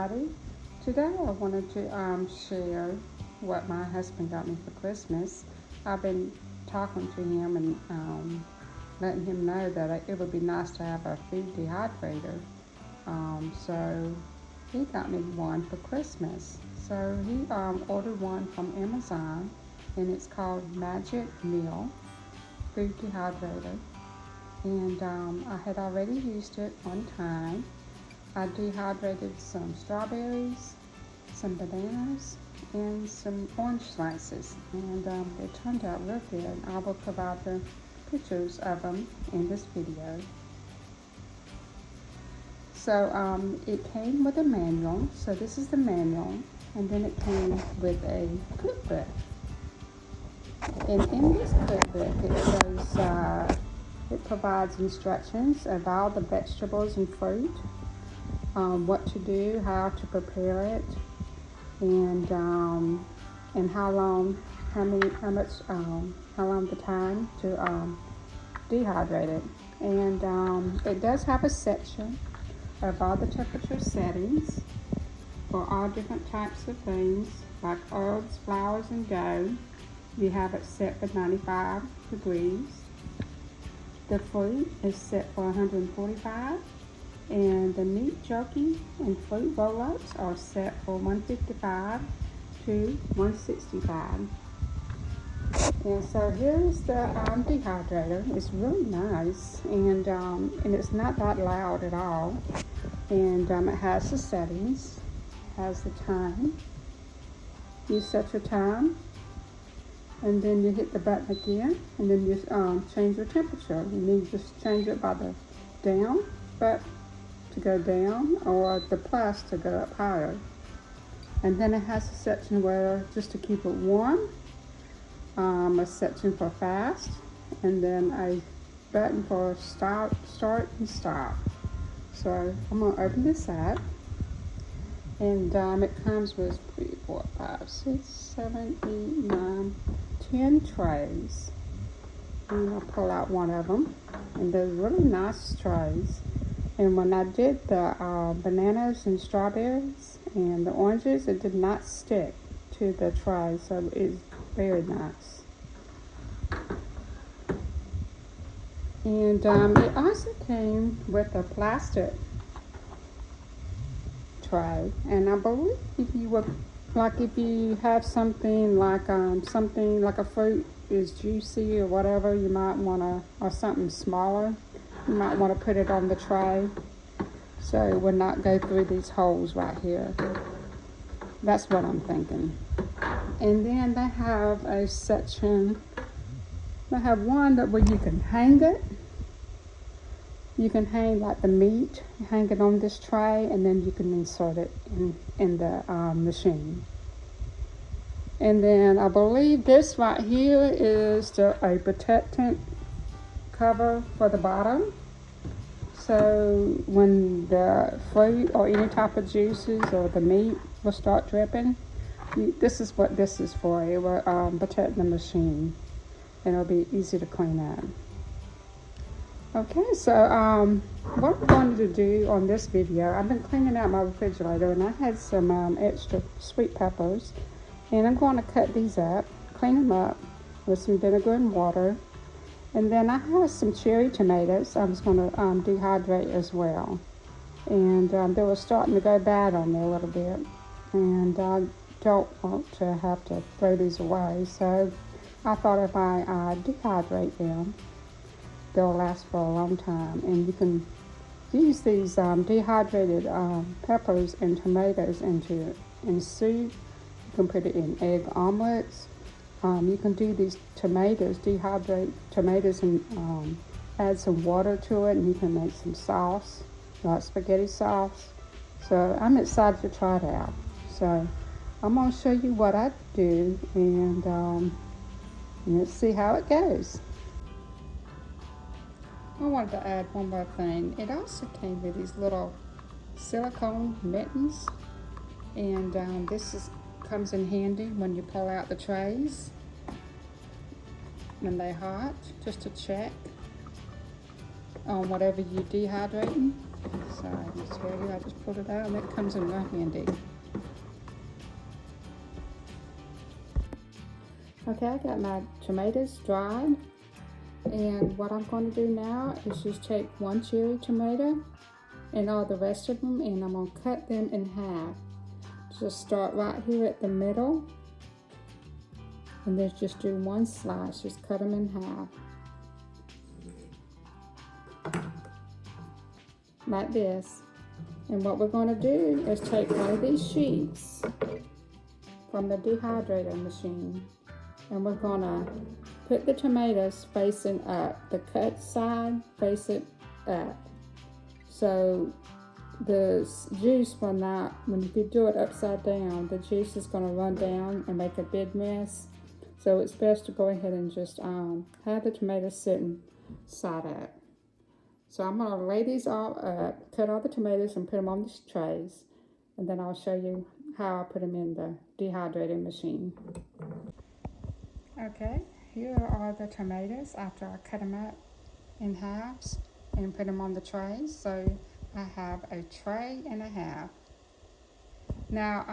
everybody. Today I wanted to share what my husband got me for Christmas. I've been talking to him and letting him know that it would be nice to have a food dehydrator. So he got me one for Christmas. So he ordered one from Amazon, and it's called Magic Meal Food Dehydrator. And I had already used it one time. I dehydrated some strawberries, some bananas, and some orange slices, and they turned out real good. I will provide the pictures of them in this video. So it came with a manual, so this is the manual, and then it came with a cookbook. And in this cookbook it shows it provides instructions of all the vegetables and fruit, what to do, how to prepare it, and how long the time to dehydrate it. And it does have a section of all the temperature settings for all different types of things, like herbs, flowers, and dough. You have it set for 95 degrees. The fruit is set for 145, and the meat jerky and fruit roll-ups are set for 155 to 165. And so here's the dehydrator. It's really nice, and it's not that loud at all. And it has the settings, has the time. You set your time, and then you hit the button again, and then you change your temperature. And then you just change it by the down button to go down, or the plus to go up higher. And then it has a section where just to keep it warm, a section for fast, and then a button for start and stop. So I'm gonna open this up, and it comes with 3, 4, 5, 6, 7, 8, 9, 10 trays. And I'll pull out one of them, and they're really nice trays. And when I did the bananas and strawberries and the oranges, it did not stick to the tray, so it's very nice. And it also came with a plastic tray, and I believe if you have something like a fruit is juicy or whatever, you might want to, or something smaller, you might want to put it on the tray so it would not go through these holes right here. That's what I'm thinking. And then they have a section, they have one where you can hang it. You can hang like the meat, hang it on this tray, and then you can insert it in the machine. And then I believe this right here is a protectant cover for the bottom. So when the fruit or any type of juices or the meat will start dripping, this is what this is for. It will protect the machine, and it'll be easy to clean up. Okay, so what I'm going to do on this video, I've been cleaning out my refrigerator, and I had some extra sweet peppers, and I'm going to cut these up, clean them up with some vinegar and water. And then I have some cherry tomatoes I'm just going to dehydrate as well. And they were starting to go bad on me a little bit, and I don't want to have to throw these away. So I thought if I dehydrate them, they'll last for a long time. And you can use these dehydrated peppers and tomatoes in soup. You can put it in egg omelets. You can do these tomatoes, dehydrate tomatoes, and add some water to it, and you can make some sauce, like spaghetti sauce. So I'm excited to try it out. So I'm going to show you what I do, and let's see how it goes. I wanted to add one more thing. It also came with these little silicone mittens, and comes in handy when you pull out the trays when they're hot, just to check on whatever you're dehydrating. So I just tell you, I just pulled it out and it comes in right handy. Okay, I got my tomatoes dried, and what I'm going to do now is just take one cherry tomato and all the rest of them, and I'm going to cut them in half. Just start right here at the middle, and then just do one slice, just cut them in half like this. And what we're going to do is take one of these sheets from the dehydrator machine, and we're going to put the tomatoes facing up, the cut side facing up, so the juice will not, when you do it upside down, the juice is going to run down and make a big mess. So it's best to go ahead and just have the tomatoes sitting side up. So I'm going to lay these all up, cut all the tomatoes and put them on these trays, and then I'll show you how I put them in the dehydrating machine. Okay, here are the tomatoes after I cut them up in halves and put them on the trays. So I have a tray and a half. Now,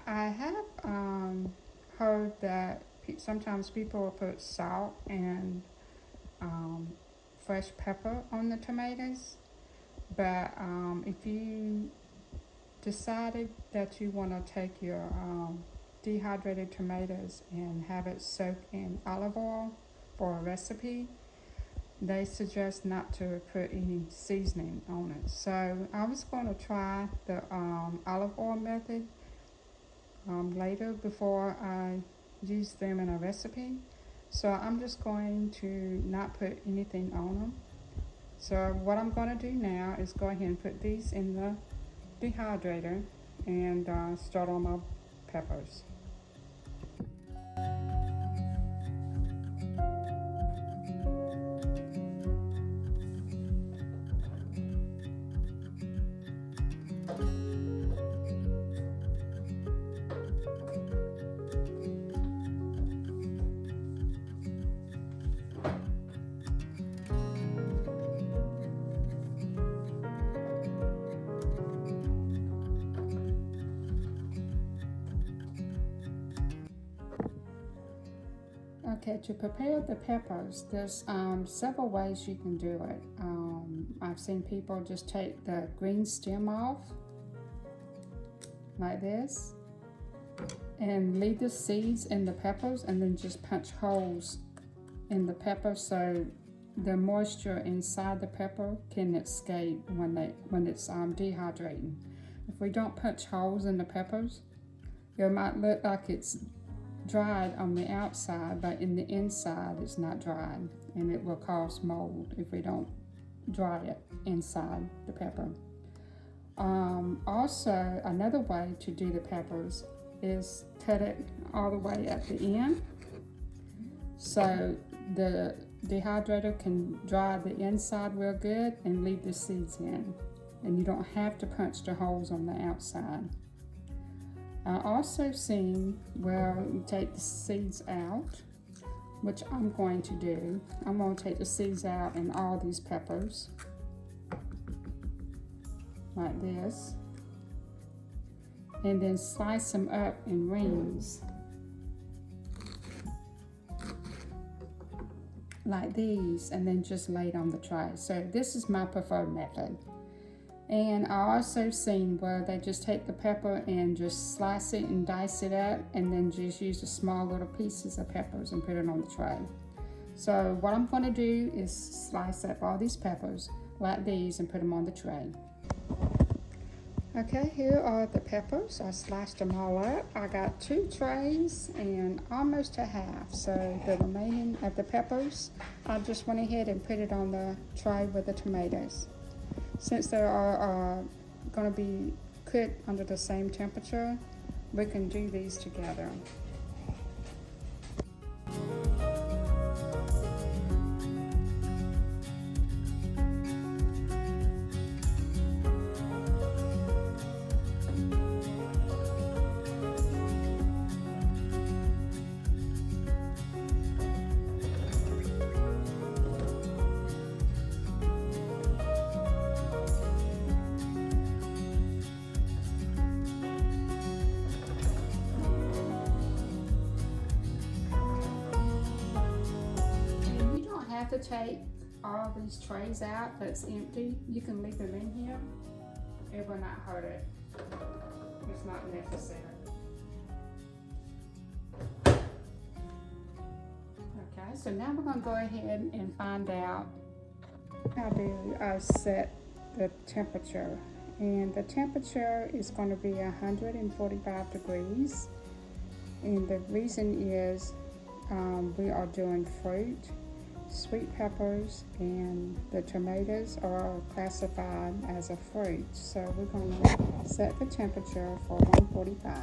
I have heard that sometimes people will put salt and fresh pepper on the tomatoes, but if you decided that you want to take your dehydrated tomatoes and have it soaked in olive oil for a recipe, they suggest not to put any seasoning on it. So I was going to try the olive oil method later before I use them in a recipe. So I'm just going to not put anything on them. So what I'm going to do now is go ahead and put these in the dehydrator and start on my peppers. Okay, to prepare the peppers, there's several ways you can do it. I've seen people just take the green stem off, like this, and leave the seeds in the peppers and then just punch holes in the pepper so the moisture inside the pepper can escape when it's dehydrating. If we don't punch holes in the peppers, it might look like it's dried on the outside, but in the inside it's not dried, and it will cause mold if we don't dry it inside the pepper. Also, another way to do the peppers is cut it all the way at the end, so the dehydrator can dry the inside real good and leave the seeds in, and you don't have to punch the holes on the outside. I also seen where you take the seeds out, which I'm going to do. I'm going to take the seeds out in all these peppers, like this, and then slice them up in rings, like these, and then just lay it on the tray. So this is my preferred method. And I also seen where they just take the pepper and just slice it and dice it up, and then just use the small little pieces of peppers and put it on the tray. So what I'm going to do is slice up all these peppers like these and put them on the tray. Okay, here are the peppers. I sliced them all up. I got 2 trays and almost a half. So the remaining of the peppers, I just went ahead and put it on the tray with the tomatoes. Since they are going to be cooked under the same temperature, we can do these together. have to take all these trays out that's empty. You can leave them in here. It will not hurt it. It's not necessary. Okay, so now we're going to go ahead and find out how to set the temperature. And the temperature is going to be 145 degrees. And the reason is we are doing fruit, sweet peppers, and the tomatoes are classified as a fruit. So we're going to set the temperature for 145.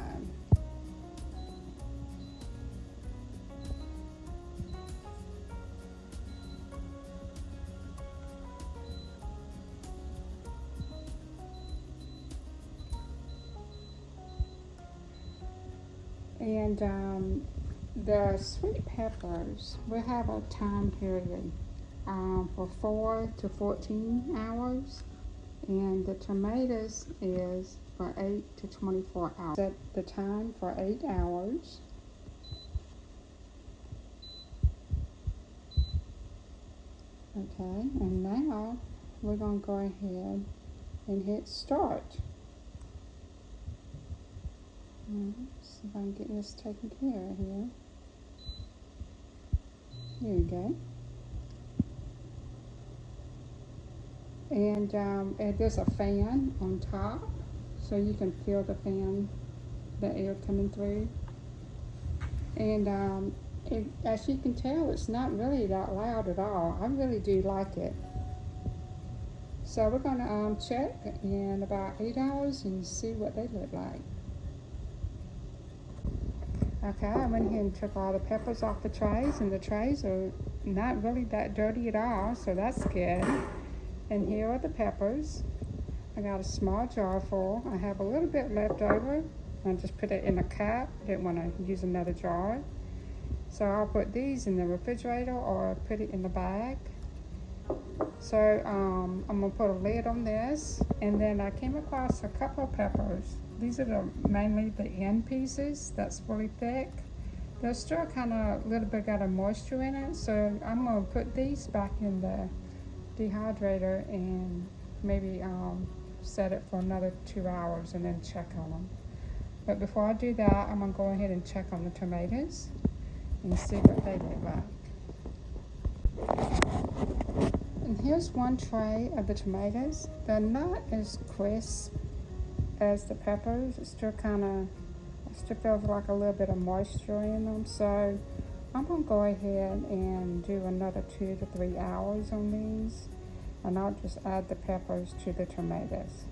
And the sweet peppers, we have a time period for 4 to 14 hours, and the tomatoes is for 8 to 24 hours. Set the time for 8 hours. Okay, and now we're going to go ahead and hit start. See if I can get this taken care of here. There you go. And there's a fan on top, so you can feel the fan, the air coming through. And as you can tell, it's not really that loud at all. I really do like it. So we're going to check in about 8 hours and see what they look like. Okay, I went ahead and took all the peppers off the trays, and the trays are not really that dirty at all, so that's good. And here are the peppers. I got a small jar full. I have a little bit left over. I just put it in a cup. Didn't want to use another jar. So I'll put these in the refrigerator or put it in the bag. So I'm going to put a lid on this, and then I came across a couple of peppers. These are mainly the end pieces that's really thick. They're still kind of a little bit got a moisture in it, so I'm going to put these back in the dehydrator and maybe set it for another 2 hours and then check on them. But before I do that, I'm going to go ahead and check on the tomatoes and see what they look like. And here's one tray of the tomatoes. They're not as crisp as the peppers. It still feels like a little bit of moisture in them. So I'm going to go ahead and do another 2 to 3 hours on these, and I'll just add the peppers to the tomatoes.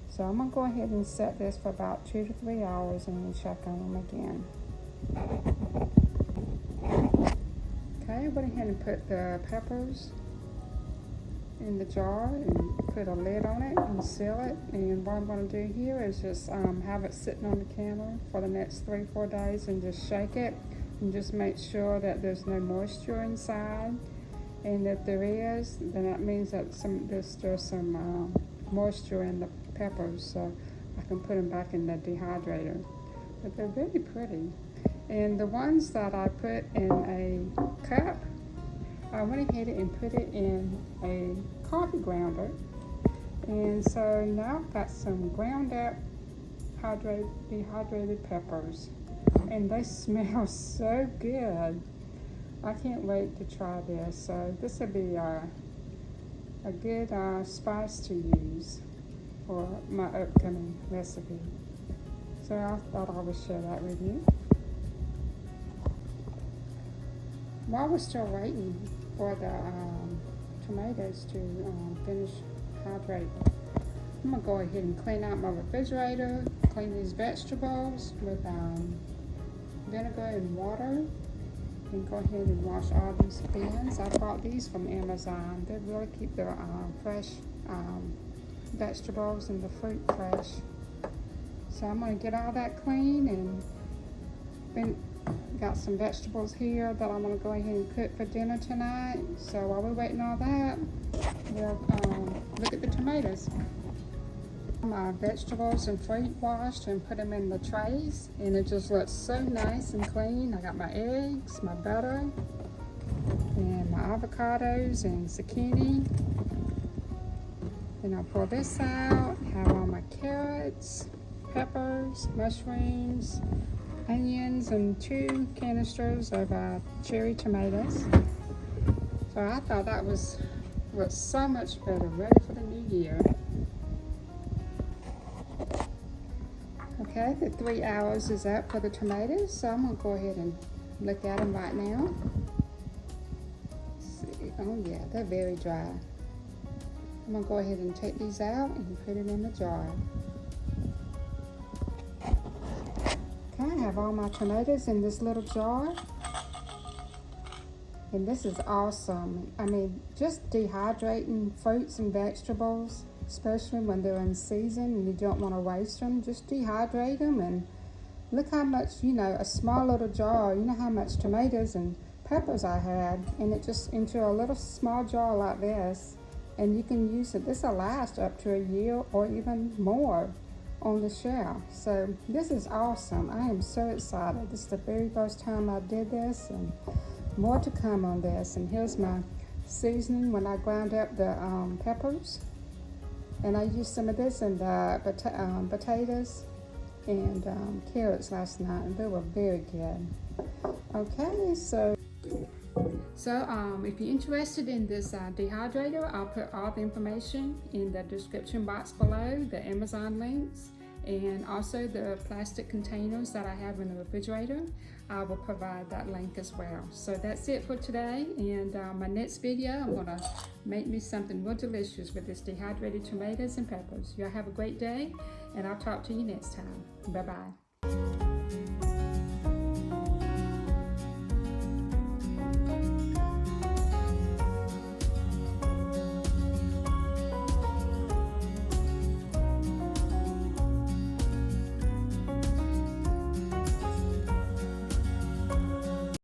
So I'm going to go ahead and set this for about 2 to 3 hours and then check on them again. Okay, I went ahead and put the peppers in the jar and put a lid on it and seal it. And what I'm going to do here is just have it sitting on the counter for the next 3-4 days and just shake it and just make sure that there's no moisture inside. And if there is, then that means that there's still some moisture in the peppers, so I can put them back in the dehydrator. But they're really pretty. And the ones that I put in a cup, I went ahead and put it in a coffee grounder. And so now I've got some ground up dehydrated peppers. And they smell so good. I can't wait to try this. So this will be a good spice to use for my upcoming recipe. So I thought I would share that with you. While we're still waiting for the tomatoes to finish hydrating, I'm going to go ahead and clean out my refrigerator, clean these vegetables with vinegar and water, and go ahead and wash all these bins. I bought these from Amazon. They really keep their fresh vegetables and the fruit fresh. So I'm going to get all that clean, and then got some vegetables here that I'm going to go ahead and cook for dinner tonight. So while we're waiting on that, we'll look at the tomatoes. My vegetables and fruit washed and put them in the trays, and it just looks so nice and clean. I got my eggs, my butter, and my avocados and zucchini. Then I'll pull this out, have all my carrots, peppers, mushrooms, onions, and 2 canisters of cherry tomatoes. So I thought that was so much better, ready for the new year. Okay, the 3 hours is up for the tomatoes, so I'm gonna go ahead and look at them right now. Let's see. Oh yeah, they're very dry. I'm gonna go ahead and take these out and put it in the jar. Okay, I have all my tomatoes in this little jar. And this is awesome. I mean, just dehydrating fruits and vegetables, especially when they're in season and you don't want to waste them, just dehydrate them. And look how much, you know, a small little jar, you know how much tomatoes and peppers I had, and it just into a little small jar like this. And you can use it. This will last up to a year or even more on the shelf. So this is awesome. I am so excited. This is the very first time I did this, and more to come on this. And here's my seasoning when I ground up the peppers. And I used some of this in the potatoes and carrots last night, and they were very good. Okay, so if you're interested in this dehydrator, I'll put all the information in the description box below, the Amazon links, and also the plastic containers that I have in the refrigerator. I will provide that link as well. So that's it for today, and my next video, I'm gonna make me something real delicious with this dehydrated tomatoes and peppers. Y'all have a great day, and I'll talk to you next time. Bye-bye.